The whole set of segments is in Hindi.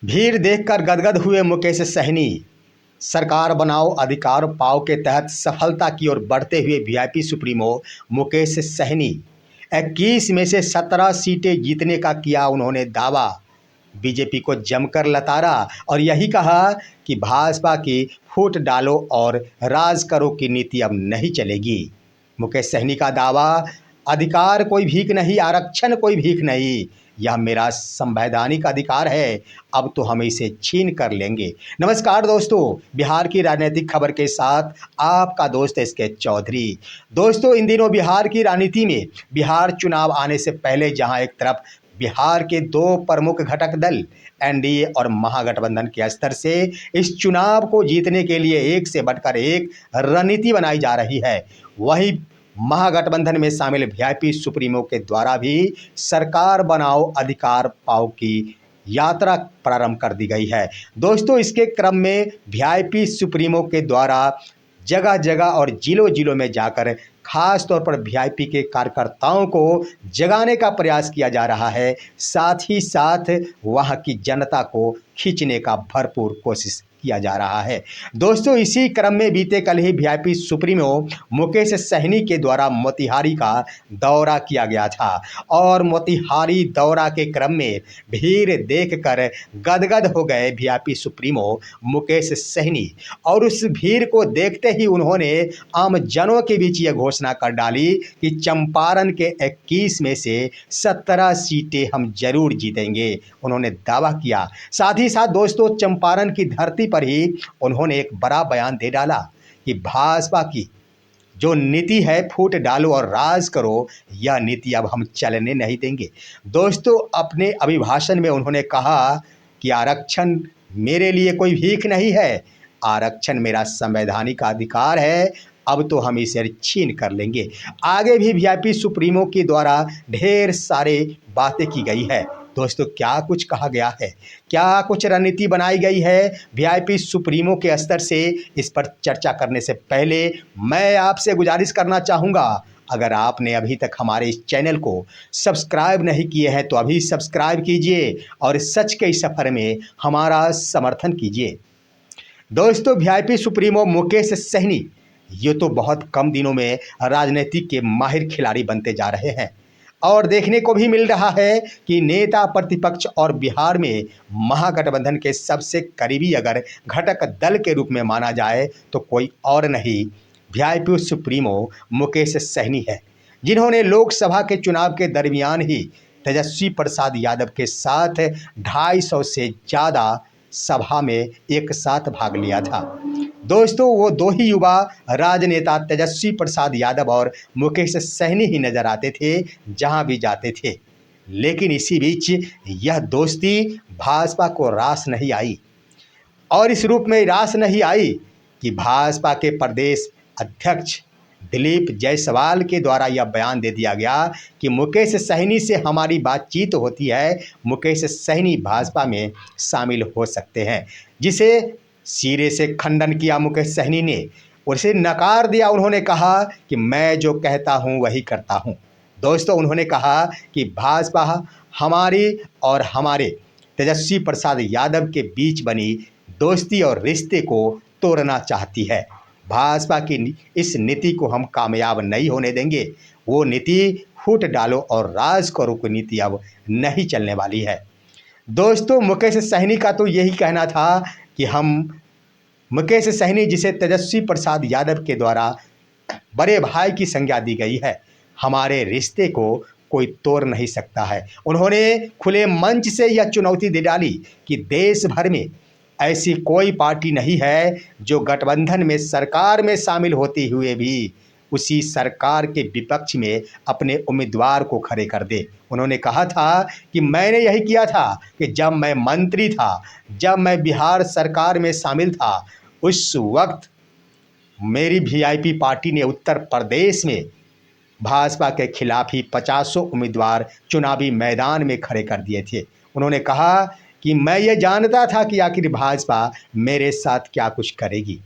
भीड़ देखकर गदगद हुए मुकेश सहनी। सरकार बनाओ अधिकार पाओ के तहत सफलता की ओर बढ़ते हुए वीआईपी सुप्रीमो मुकेश सहनी 21 में से 17 सीटें जीतने का किया उन्होंने दावा। बीजेपी को जमकर लताड़ा और यही कहा कि भाजपा की फूट डालो और राज करो की नीति अब नहीं चलेगी। मुकेश सहनी का दावा, अधिकार कोई भीख नहीं, आरक्षण कोई भीख नहीं, यह मेरा संवैधानिक अधिकार है, अब तो हम इसे छीन कर लेंगे। नमस्कार दोस्तों, बिहार की राजनीतिक खबर के साथ आपका दोस्त एसके चौधरी। दोस्तों, इन दिनों बिहार की राजनीति में बिहार चुनाव आने से पहले जहां एक तरफ बिहार के दो प्रमुख घटक दल एनडीए और महागठबंधन के स्तर से इस चुनाव को जीतने के लिए एक से बढ़कर एक रणनीति बनाई जा रही है, वहीं महागठबंधन में शामिल वीआईपी सुप्रीमो के द्वारा भी सरकार बनाओ अधिकार पाओ की यात्रा प्रारंभ कर दी गई है। दोस्तों, इसके क्रम में वीआईपी सुप्रीमो के द्वारा जगह जगह और जिलों जिलों में जाकर खास तौर पर वीआईपी के कार्यकर्ताओं को जगाने का प्रयास किया जा रहा है, साथ ही साथ वहां की जनता को खींचने का भरपूर कोशिश किया जा रहा है। दोस्तों, इसी क्रम में बीते कल ही वीआईपी सुप्रीमो मुकेश सहनी के द्वारा मोतिहारी का दौरा किया गया था और मोतिहारी दौरा के क्रम में भीड़ देखकर गदगद हो गए वीआईपी सुप्रीमो मुकेश सहनी और उस भीड़ को देखते ही उन्होंने आम जनों के बीच ये घोषणा कर डाली कि चंपारण के 21 में से 17 सीटें हम जरूर जीतेंगे। उन्होंने दावा किया। साथ ही साथ दोस्तों, चंपारण की धरती पर ही उन्होंने एक बड़ा बयान दे डाला कि भाजपा की जो नीति है फूट डालो और राज करो, यह नीति अब हम चलने नहीं देंगे। दोस्तों, अपने अभिभाषण में उन्होंने कहा कि आरक्षण मेरे लिए कोई भीख नहीं है, आरक्षण मेरा संवैधानिक अधिकार है, अब तो हम इसे छीन कर लेंगे। आगे भी वीआईपी सुप्रीमो के द्वारा ढेर सारे बातें की गई है। दोस्तों, क्या कुछ कहा गया है, क्या कुछ रणनीति बनाई गई है वीआईपी सुप्रीमो के स्तर से, इस पर चर्चा करने से पहले मैं आपसे गुजारिश करना चाहूँगा, अगर आपने अभी तक हमारे इस चैनल को सब्सक्राइब नहीं किए हैं तो अभी सब्सक्राइब कीजिए और सच के इस सफ़र में हमारा समर्थन कीजिए। दोस्तों, वीआईपी सुप्रीमो मुकेश सहनी ये तो बहुत कम दिनों में राजनीति के माहिर खिलाड़ी बनते जा रहे हैं और देखने को भी मिल रहा है कि नेता प्रतिपक्ष और बिहार में महागठबंधन के सबसे करीबी अगर घटक दल के रूप में माना जाए तो कोई और नहीं, वीआईपी सुप्रीमो मुकेश सहनी है, जिन्होंने लोकसभा के चुनाव के दरमियान ही तेजस्वी प्रसाद यादव के साथ 250 से ज़्यादा सभा में एक साथ भाग लिया था। दोस्तों, वो दो ही युवा राजनेता तेजस्वी प्रसाद यादव और मुकेश सहनी ही नजर आते थे जहां भी जाते थे, लेकिन इसी बीच यह दोस्ती भाजपा को रास नहीं आई और इस रूप में रास नहीं आई कि भाजपा के प्रदेश अध्यक्ष दिलीप जायसवाल के द्वारा यह बयान दे दिया गया कि मुकेश सहनी से हमारी बातचीत होती है, मुकेश सहनी भाजपा में शामिल हो सकते हैं, जिसे सिरे से खंडन किया मुकेश सहनी ने, उसे नकार दिया। उन्होंने कहा कि मैं जो कहता हूं वही करता हूं। दोस्तों, उन्होंने कहा कि भाजपा हमारी और हमारे तेजस्वी प्रसाद यादव के बीच बनी दोस्ती और रिश्ते को तोड़ना चाहती है। भाजपा की इस नीति को हम कामयाब नहीं होने देंगे। वो नीति फूट डालो और राज करो की नीति अब नहीं चलने वाली है। दोस्तों, मुकेश सहनी का तो यही कहना था कि मुकेश सहनी, जिसे तेजस्वी प्रसाद यादव के द्वारा बड़े भाई की संज्ञा दी गई है, हमारे रिश्ते को कोई तोड़ नहीं सकता है। उन्होंने खुले मंच से यह चुनौती दे डाली कि देश भर में ऐसी कोई पार्टी नहीं है जो गठबंधन में सरकार में शामिल होते हुए भी उसी सरकार के विपक्ष में अपने उम्मीदवार को खड़े कर दे। उन्होंने कहा था कि मैंने यही किया था कि जब मैं मंत्री था, जब मैं बिहार सरकार में शामिल था, उस वक्त मेरी वीआईपी पार्टी ने उत्तर प्रदेश में भाजपा के खिलाफ ही 50 उम्मीदवार चुनावी मैदान में खड़े कर दिए थे। उन्होंने कहा कि मैं ये जानता था कि आखिर भाजपा मेरे साथ क्या कुछ करेगी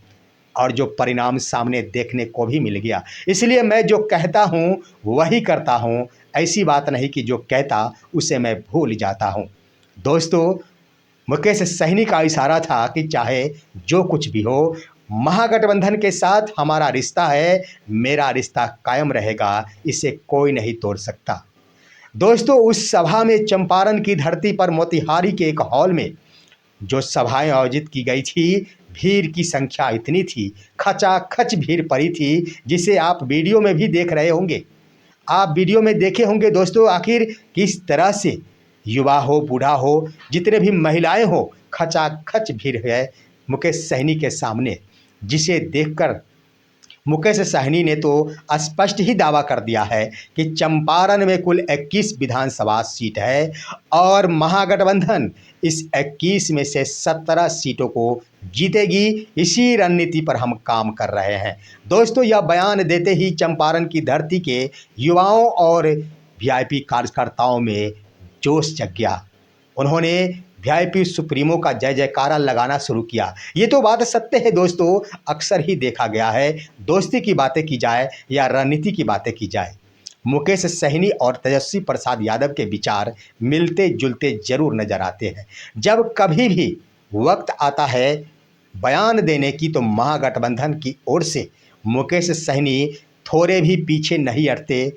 और जो परिणाम सामने देखने को भी मिल गया, इसलिए मैं जो कहता हूँ वही करता हूँ, ऐसी बात नहीं कि जो कहता उसे मैं भूल जाता हूँ। दोस्तों, मुकेश सहनी का इशारा था कि चाहे जो कुछ भी हो, महागठबंधन के साथ हमारा रिश्ता है, मेरा रिश्ता कायम रहेगा, इसे कोई नहीं तोड़ सकता। दोस्तों, उस सभा में चंपारण की धरती पर मोतिहारी के एक हॉल में जो सभाएं आयोजित की गई थी, भीड़ की संख्या इतनी थी, खचाखच भीड़ पड़ी थी, जिसे आप वीडियो में भी देख रहे होंगे। आप वीडियो में देखे होंगे दोस्तों, आखिर किस तरह से युवा हो, बूढ़ा हो, जितने भी महिलाएं हो, खचाखच भीड़ है मुकेश सहनी के सामने, जिसे देखकर मुकेश सहनी ने तो स्पष्ट ही दावा कर दिया है कि चंपारण में कुल 21 विधानसभा सीट है और महागठबंधन इस 21 में से 17 सीटों को जीतेगी। इसी रणनीति पर हम काम कर रहे हैं। दोस्तों, यह बयान देते ही चंपारण की धरती के युवाओं और वीआईपी कार्यकर्ताओं में जोश जग गया। उन्होंने वीआईपी सुप्रीमो का जय जयकारा लगाना शुरू किया। ये तो बात सत्य है दोस्तों, अक्सर ही देखा गया है, दोस्ती की बातें की जाए या रणनीति की बातें की जाए, मुकेश सहनी और तेजस्वी प्रसाद यादव के विचार मिलते जुलते जरूर नजर आते हैं। जब कभी भी वक्त आता है बयान देने की, तो महागठबंधन की ओर से मुकेश सहनी थोड़े भी पीछे नहीं हटते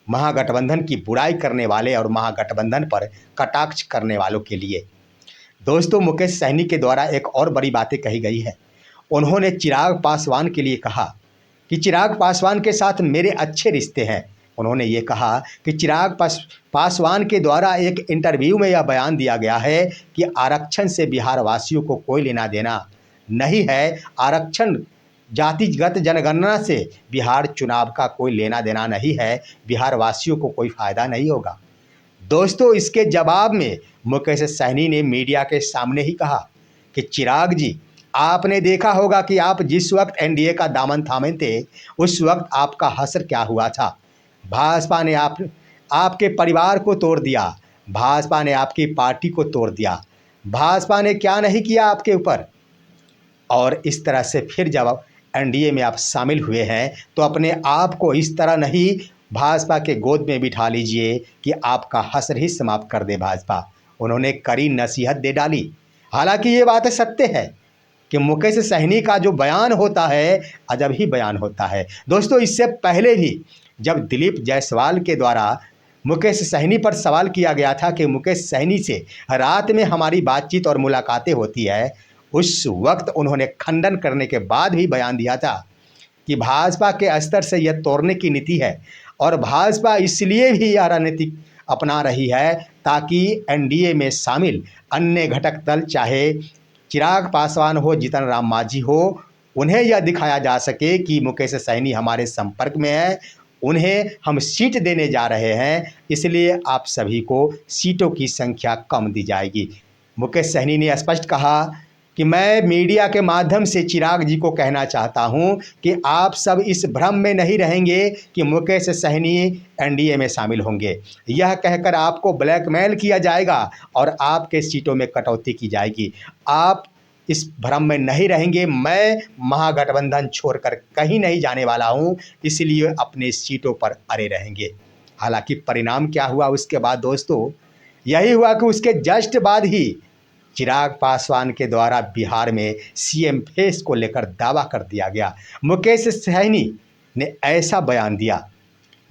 महागठबंधन की बुराई करने वाले और महागठबंधन पर कटाक्ष करने वालों के लिए। दोस्तों, मुकेश सहनी के द्वारा एक और बड़ी बातें कही गई है। उन्होंने चिराग पासवान के लिए कहा कि चिराग पासवान के साथ मेरे अच्छे रिश्ते हैं। उन्होंने ये कहा कि चिराग पासवान के द्वारा एक इंटरव्यू में यह बयान दिया गया है कि आरक्षण से बिहार वासियों को कोई लेना देना नहीं है, आरक्षण जातिगत जनगणना से बिहार चुनाव का कोई लेना देना नहीं है, बिहार वासियों को कोई फायदा नहीं होगा। दोस्तों, इसके जवाब में मुकेश सहनी ने मीडिया के सामने ही कहा कि चिराग जी, आपने देखा होगा कि आप जिस वक्त एनडीए का दामन थामे थे, उस वक्त आपका हश्र क्या हुआ था। भाजपा ने आपके परिवार को तोड़ दिया, भाजपा ने आपकी पार्टी को तोड़ दिया, भाजपा ने क्या नहीं किया आपके ऊपर। और इस तरह से फिर जब एनडीए में आप शामिल हुए हैं, तो अपने आप को इस तरह नहीं भाजपा के गोद में बिठा लीजिए कि आपका हश्र ही समाप्त कर दे भाजपा। उन्होंने कड़ी नसीहत दे डाली। हालांकि ये बात सत्य है कि मुकेश सहनी का जो बयान होता है, अजब ही बयान होता है। दोस्तों, इससे पहले भी जब दिलीप जायसवाल के द्वारा मुकेश सहनी पर सवाल किया गया था कि मुकेश सहनी से रात में हमारी बातचीत और मुलाकातें होती है, उस वक्त उन्होंने खंडन करने के बाद भी बयान दिया था कि भाजपा के स्तर से यह तोड़ने की नीति है और भाजपा इसलिए भी यह रणनीति अपना रही है ताकि एनडीए में शामिल अन्य घटक दल, चाहे चिराग पासवान हो, जीतन राम मांझी हो, उन्हें यह दिखाया जा सके कि मुकेश सहनी हमारे संपर्क में है, उन्हें हम सीट देने जा रहे हैं, इसलिए आप सभी को सीटों की संख्या कम दी जाएगी। मुकेश सहनी ने स्पष्ट कहा कि मैं मीडिया के माध्यम से चिराग जी को कहना चाहता हूं कि आप सब इस भ्रम में नहीं रहेंगे कि मुकेश सहनी एनडीए में शामिल होंगे। यह कहकर आपको ब्लैकमेल किया जाएगा और आपके सीटों में कटौती की जाएगी। आप इस भ्रम में नहीं रहेंगे। मैं महागठबंधन छोड़कर कहीं नहीं जाने वाला हूं, इसलिए अपने सीटों पर अड़े रहेंगे। हालांकि परिणाम क्या हुआ उसके बाद दोस्तों, यही हुआ कि उसके जस्ट बाद ही चिराग पासवान के द्वारा बिहार में सीएम फेस को लेकर दावा कर दिया गया। मुकेश सहनी ने ऐसा बयान दिया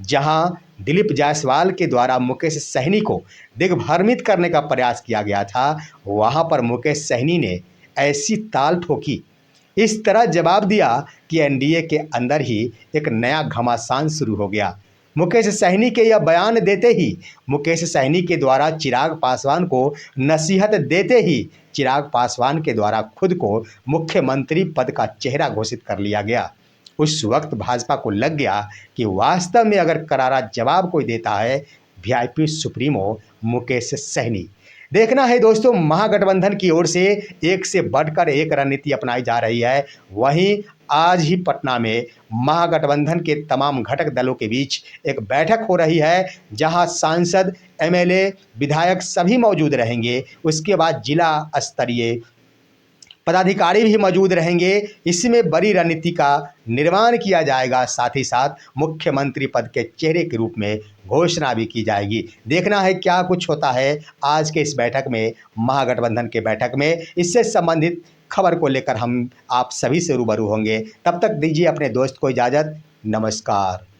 जहां दिलीप जायसवाल के द्वारा मुकेश सहनी को दिग्भ्रमित करने का प्रयास किया गया था, वहां पर मुकेश सहनी ने ऐसी ताल ठोकी, इस तरह जवाब दिया कि एनडीए के अंदर ही एक नया घमासान शुरू हो गया। मुकेश सहनी के यह बयान देते ही, मुकेश सहनी के द्वारा चिराग पासवान को नसीहत देते ही चिराग पासवान के द्वारा खुद को मुख्यमंत्री पद का चेहरा घोषित कर लिया गया। उस वक्त भाजपा को लग गया कि वास्तव में अगर करारा जवाब कोई देता है वीआईपी सुप्रीमो मुकेश सहनी। देखना है दोस्तों, महागठबंधन की ओर से एक से बढ़कर एक रणनीति अपनाई जा रही है। वहीं आज ही पटना में महागठबंधन के तमाम घटक दलों के बीच एक बैठक हो रही है, जहां सांसद, एमएलए, विधायक सभी मौजूद रहेंगे। उसके बाद जिला स्तरीय पदाधिकारी भी मौजूद रहेंगे। इसमें बड़ी रणनीति का निर्माण किया जाएगा, साथ ही साथ मुख्यमंत्री पद के चेहरे के रूप में घोषणा भी की जाएगी। देखना है क्या कुछ होता है आज के इस बैठक में, महागठबंधन के बैठक में। इससे संबंधित खबर को लेकर हम आप सभी से रूबरू होंगे। तब तक दीजिए अपने दोस्त को इजाज़त। नमस्कार।